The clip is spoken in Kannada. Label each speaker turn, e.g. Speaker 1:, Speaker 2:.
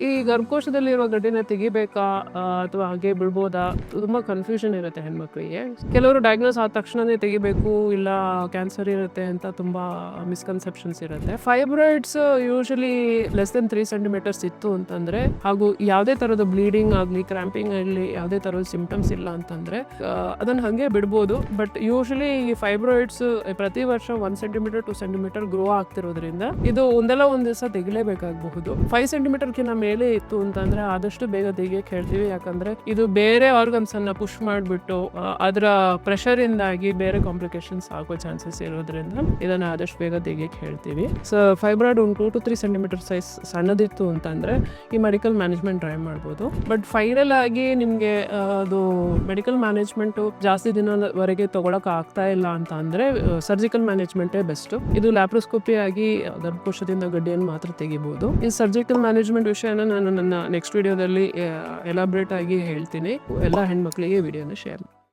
Speaker 1: ಈ ಗರ್ಭಕೋಶದಲ್ಲಿರುವ ಗಡ್ಡಿನ ತೆಗಿಬೇಕಾ ಅಥವಾ ಹಾಗೆ ಬಿಡ್ಬೋದಾ? ತುಂಬಾ ಕನ್ಫ್ಯೂಷನ್ ಇರುತ್ತೆ ಹೆಣ್ಮಕ್ಳಿಗೆ. ಕೆಲವರು ಡಯಾಗ್ನೋಸ್ ಆದ ತಕ್ಷಣನೇ ತೆಗಿಬೇಕು, ಇಲ್ಲ ಕ್ಯಾನ್ಸರ್ ಇರುತ್ತೆ ಅಂತ ತುಂಬಾ ಮಿಸ್ಕನ್ಸೆಪ್ಷನ್ಸ್ ಇರುತ್ತೆ. Fibroids usually less than 3 centimetres ಇತ್ತು ಅಂತಂದ್ರೆ, ಹಾಗೂ ಯಾವುದೇ ತರದ ಬ್ಲೀಡಿಂಗ್ ಆಗಲಿ, ಕ್ರಾಂಪಿಂಗ್ ಆಗಲಿ, ಯಾವುದೇ ತರದ ಸಿಂಪ್ಟಮ್ಸ್ ಇಲ್ಲ ಅಂತಂದ್ರೆ ಅದನ್ನ ಹಂಗೆ ಬಿಡ್ಬೋದು. ಬಟ್ ಯೂಶಲಿ ಈ ಫೈಬ್ರಾಯ್ಡ್ಸ್ ಪ್ರತಿ ವರ್ಷ 1 ಸೆಂಟಿಮೀಟರ್ 2 ಸೆಂಟಿಮೀಟರ್ ಗ್ರೋ ಆಗ್ತಿರೋದ್ರಿಂದ ಇದು ಒಂದಲ್ಲ ಒಂದ್ ದಿವಸ ತೆಗಿಲೇಬೇಕಾಗಬಹುದು. 5 ಸೆಂಟಿಮೀಟರ್ಗಿಂತ ಮೇಲೆ ಇತ್ತು ಅಂತಂದ್ರೆ ಆದಷ್ಟು ಬೇಗ ತೆಗಿಯಕ್ಕೆ ಹೇಳ್ತೀವಿ. ಯಾಕಂದ್ರೆ ಇದು ಬೇರೆ ಆರ್ಗನ್ಸ್ ಅನ್ನ ಪುಷ್ ಮಾಡಿಬಿಟ್ಟು ಅದರ ಪ್ರೆಷರ್ ಇಂದಾಗಿ ಬೇರೆ ಕಾಂಪ್ಲಿಕೇಶನ್ಸ್ ಆಗೋ ಚಾನ್ಸಸ್ ಇರೋದ್ರಿಂದ ಇದನ್ನ ಆದಷ್ಟು ಬೇಗ ತೆಗಿಯಕ್ಕೆ ಹೇಳ್ತೀವಿ. So fibroid 2 to 3 centimetre size ಸಣ್ಣದಿತ್ತು ಅಂತಂದ್ರೆ ಈ ಮೆಡಿಕಲ್ ಮ್ಯಾನೇಜ್ಮೆಂಟ್ ಟ್ರೈ ಮಾಡ್ಬೋದು. ಬಟ್ ಫೈನಲ್ ಆಗಿ ನಿಮ್ಗೆ ಅದು ಮೆಡಿಕಲ್ ಮ್ಯಾನೇಜ್ಮೆಂಟ್ ಜಾಸ್ತಿ ದಿನದವರೆಗೆ ತಗೊಳಕ್ ಆಗ್ತಾ ಇಲ್ಲ ಅಂತ ಅಂದ್ರೆ ಸರ್ಜಿಕಲ್ ಮ್ಯಾನೇಜ್ಮೆಂಟೇ ಬೆಸ್ಟ್. ಇದು ಲ್ಯಾಪ್ರೋಸ್ಕೋಪಿ ಆಗಿ ಗರ್ಭಕೋಶದಿಂದ ಗಡ್ಡಿಯನ್ನು ಮಾತ್ರ ತೆಗಿಬಹುದು. ಈ ಸರ್ಜಿಕಲ್ ಮ್ಯಾನೇಜ್ಮೆಂಟ್ ವಿಷಯನ ನಾನು ನನ್ನ ನೆಕ್ಸ್ಟ್ ವಿಡಿಯೋದಲ್ಲಿ ಎಲಾಬ್ರೇಟ್ ಆಗಿ ಹೇಳ್ತೀನಿ. ಎಲ್ಲ ಹೆಣ್ಮಕ್ಳಿಗೆ ವಿಡಿಯೋನ ಶೇರ್